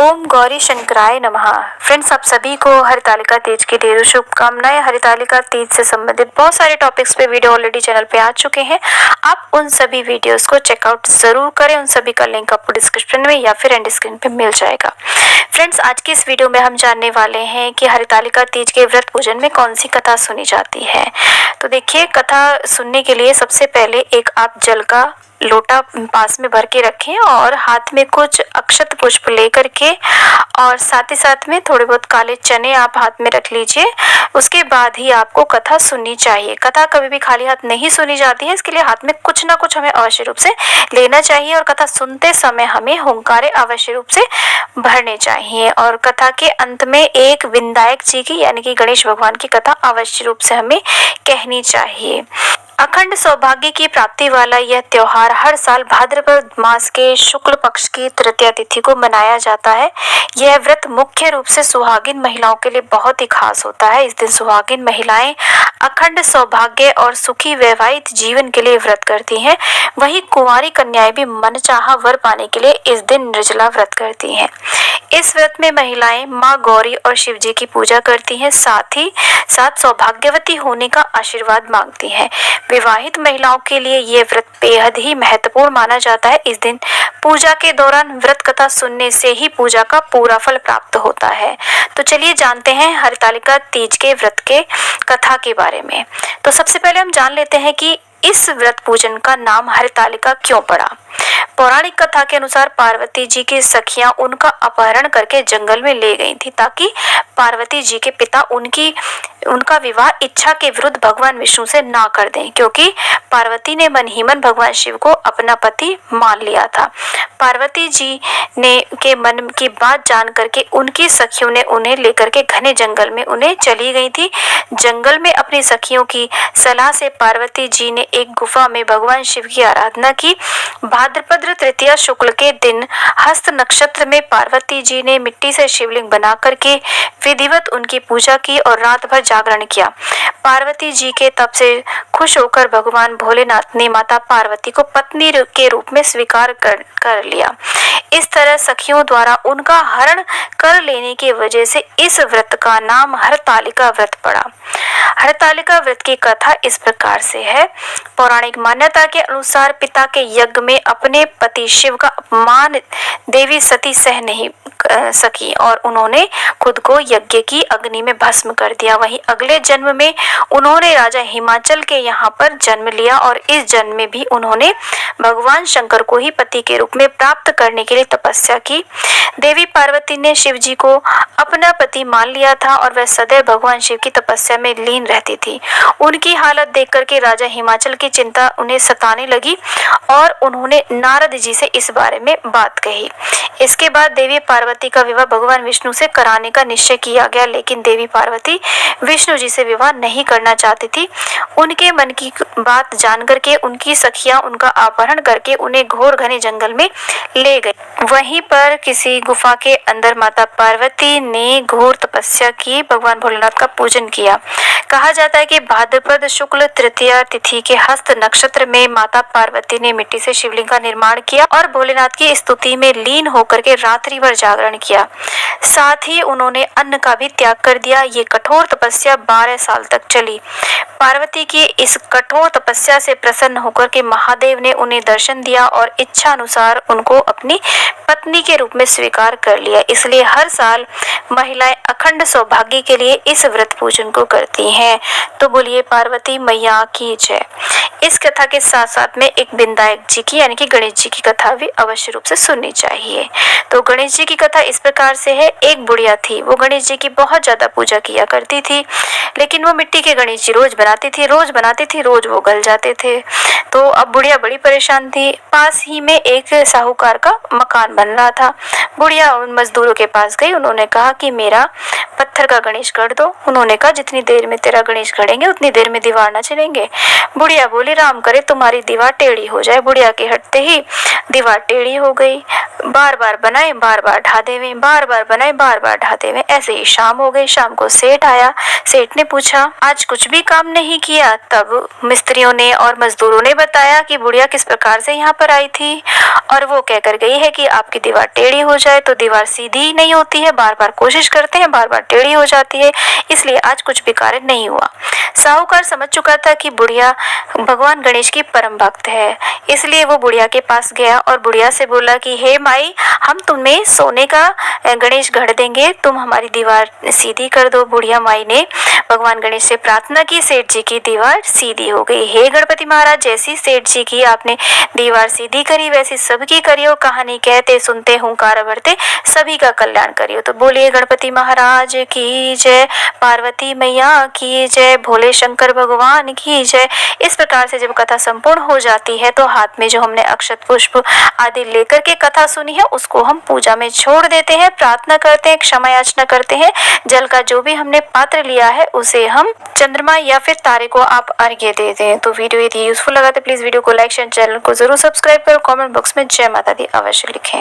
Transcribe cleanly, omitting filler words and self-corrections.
ओम गौरी शंकराय नमः। फ्रेंड्स, आप सभी को हरितालिका तीज की ढेरों शुभकामनाएं। हरितालिका तीज से संबंधित बहुत सारे टॉपिक्स पे वीडियो ऑलरेडी चैनल पे आ चुके हैं। आप उन सभी वीडियोस को चेकआउट जरूर करें। उन सभी का लिंक आपको डिस्क्रिप्शन में या फिर एंड स्क्रीन पे मिल जाएगा। फ्रेंड्स, आज की इस वीडियो में हम जानने वाले हैं कि हरितालिका तीज के व्रत पूजन में कौन सी कथा सुनी जाती है। तो देखिए, कथा सुनने के लिए सबसे पहले एक आप जल का लोटा पास में भर के रखें और हाथ में कुछ अक्षत पुष्प लेकर के और साथ ही साथ में थोड़े बहुत काले चने आप हाथ में रख लीजिए। उसके बाद ही आपको कथा सुननी चाहिए। कथा कभी भी खाली हाथ नहीं सुनी जाती है, इसके लिए हाथ में कुछ ना कुछ हमें अवश्य रूप से लेना चाहिए और कथा सुनते समय हमें हुंकारे अवश्य रूप से भरने चाहिए। और कथा के अंत में एक विनायक जी की यानी कि गणेश भगवान की कथा अवश्य रूप से हमें कहनी चाहिए। अखंड सौभाग्य की प्राप्ति वाला यह त्योहार हर साल भाद्रपद मास के शुक्ल पक्ष की तृतीया तिथि को मनाया जाता है। यह व्रत मुख्य रूप से सुहागिन महिलाओं के लिए बहुत ही खास होता है। इस दिन सुहागिन महिलाएं अखंड सौभाग्य और सुखी वैवाहिक जीवन के लिए व्रत करती हैं। वहीं कुंवारी कन्याएं भी मनचाहा वर पाने के लिए इस दिन निर्जला व्रत करती हैं। इस व्रत में महिलाएं मां गौरी और शिव जी की पूजा करती हैं, साथ ही साथ सौभाग्यवती होने का आशीर्वाद मांगती हैं। विवाहित महिलाओं के लिए ये व्रत बेहद ही महत्वपूर्ण माना जाता है। इस दिन पूजा के दौरान व्रत कथा सुनने से ही पूजा का पूरा फल प्राप्त होता है। तो चलिए जानते हैं हरितालिका तीज के व्रत के कथा के बारे में। तो सबसे पहले हम जान लेते हैं कि इस व्रत पूजन का नाम हरितालिका क्यों पड़ा। पौराणिक कथा के अनुसार पार्वती जी की सखियां उनका अपहरण करके जंगल में ले गई थी ताकि पार्वती जी के पिता उनका विवाह इच्छा के विरुद्ध भगवान विष्णु से ना कर दें, क्योंकि पार्वती ने मन ही मन भगवान शिव को अपना पति मान लिया था। पार्वती जी ने के मन की बात जान करके उनकी सखियों ने उन्हें लेकर के घने जंगल में उन्हें चली गई थी। जंगल में अपनी सखियों की सलाह से पार्वती जी ने एक गुफा में भगवान शिव की आराधना की। भाद्रपद तृतीया शुक्ल के दिन हस्त नक्षत्र में पार्वती जी ने मिट्टी से शिवलिंग बना करके विधिवत उनकी पूजा की और रात भर जागरण किया। पार्वती जी के तप से खुश होकर भगवान भोलेनाथ ने माता पार्वती को पत्नी के रूप में स्वीकार कर लिया। इस तरह सखियों द्वारा उनका हरण कर लेने की वजह से इस व्रत का नाम हरतालिका व्रत पड़ा। हरतालिका व्रत की कथा इस प्रकार से है। पौराणिक मान्यता के अनुसार पिता के यज्ञ में अपने पति शिव का अपमान देवी सती सह नहीं सकी और उन्होंने खुद को यज्ञ की अग्नि में भस्म कर दिया। वहीं अगले जन्म में उन्होंने राजा हिमाचल के यहाँ पर जन्म लिया और इस जन्म में भी उन्होंने भगवान शंकर को ही पति के रूप में प्राप्त करने के लिए तपस्या की। देवी पार्वती ने शिव जी को अपना पति मान लिया था और वह सदैव भगवान शिव की तपस्या में लीन रहती थी। उनकी हालत देख करके राजा हिमाचल की चिंता उन्हें सताने लगी और उन्होंने नारद जी से इस बारे में बात कही। इसके बाद देवी पार्वती का विवाह भगवान विष्णु से कराने का निश्चय किया गया, लेकिन देवी पार्वती विष्णु जी से विवाह नहीं करना चाहती थी। उनके मन की बात जान करके उनकी सखियां उनका अपहरण करके उन्हें घोर घने जंगल में ले गई। वहीं पर किसी गुफा के अंदर माता पार्वती ने घोर तपस्या की, भगवान भोलेनाथ का पूजन किया। कहा जाता है कि भाद्रपद शुक्ल तृतीया तिथि के हस्त नक्षत्र में माता पार्वती ने मिट्टी से शिवलिंग का निर्माण किया और भोलेनाथ की स्तुति में लीन होकर के रात्रि भर जागरण किया। साथ ही उन्होंने अन्न का भी त्याग कर दिया। ये कठोर तपस्या 12 साल तक चली। पार्वती की इस कठोर तपस्या से प्रसन्न होकर के महादेव ने उन्हें दर्शन दिया और इच्छा अनुसार उनको अपनी पत्नी के रूप में स्वीकार कर लिया। इसलिए हर साल महिलाएं अखंड सौभाग्य के लिए इस व्रत पूजन को करती हैं। तो बोलिए पार्वती मैया की जय। इस कथा के साथ साथ में एक विनायक जी की यानी कि गणेश जी की कथा भी अवश्य रूप से सुननी चाहिए। तो गणेश जी की कथा इस प्रकार से है। एक बुढ़िया थी, वो गणेश जी की बहुत ज्यादा पूजा किया करती थी, लेकिन वो मिट्टी के गणेश जी रोज बनाती थी, रोज वो गल जाते थे। तो अब बुढ़िया बड़ी परेशान थी। पास ही में एक साहूकार का मकान बन रहा था। बुढ़िया उन मजदूरों के पास गई, उन्होंने कहा कि मेरा पत्थर का गणेश गढ़ दो। उन्होंने कहा जितनी देर में तेरा गणेश गढ़ेंगे उतनी देर में दीवार ना चलेंगे। बुढ़िया बोली राम करे तुम्हारी दीवार टेढ़ी हो जाए। बुढ़िया के हटते ही दीवार टेढ़ी हो गई। बार बार बनाए, बार बार ढा देवे, बार बार बनाए, बार बार ढा देवे। ऐसे ही शाम हो गई। शाम को सेठ आया। सेठ ने पूछा आज कुछ भी काम नहीं किया। तब मिस्त्रियों ने और मजदूरों ने बताया कि बुढ़िया किस प्रकार से यहाँ पर आई थी और वो कहकर गई है कि आपकी दीवार टेढ़ी हो जाए तो दीवार सीधी नहीं होती है, बार बार कोशिश करते हैं, बार बार टेढ़ी हो जाती है, इसलिए आज कुछ भी कार्य नहीं हुआ। साहूकार समझ चुका था कि बुढ़िया भगवान गणेश की परम भक्त है, इसलिए वो बुढ़िया के पास गया और बुढ़िया से बोला कि हे माई, हम तुम्हें सोने का गणेश गढ़ देंगे, तुम हमारी दीवार सीधी कर दो। बुढ़िया माई ने भगवान गणेश से प्रार्थना की, सेठ जी की दीवार सीधी हो गई। हे गणपति महाराज, जैसी सेठ जी की आपने दीवार सीधी करी वैसी सबकी करियो, कहानी कहते सुनते हुंकार भरते सभी का कल्याण करियो। तो बोलिए गणपति महाराज की जय, पार्वती मैया की जय, भोले शंकर भगवान की जय। इस प्रकार से जब कथा संपूर्ण हो जाती है तो हाथ में जो हमने अक्षत पुष्प आदि लेकर के कथा सुनी है उसको हम पूजा में छोड़ देते हैं, प्रार्थना करते हैं, क्षमा याचना करते हैं। जल का जो भी हमने पात्र लिया है उसे हम चंद्रमा या फिर तारे को आप अर्घ्य देते हैं। तो वीडियो यदि यूजफुल लगा तो प्लीज वीडियो को लाइक शेयर, चैनल को जरूर सब्सक्राइब करो, कमेंट बॉक्स में जय माता दी अवश्य लिखें।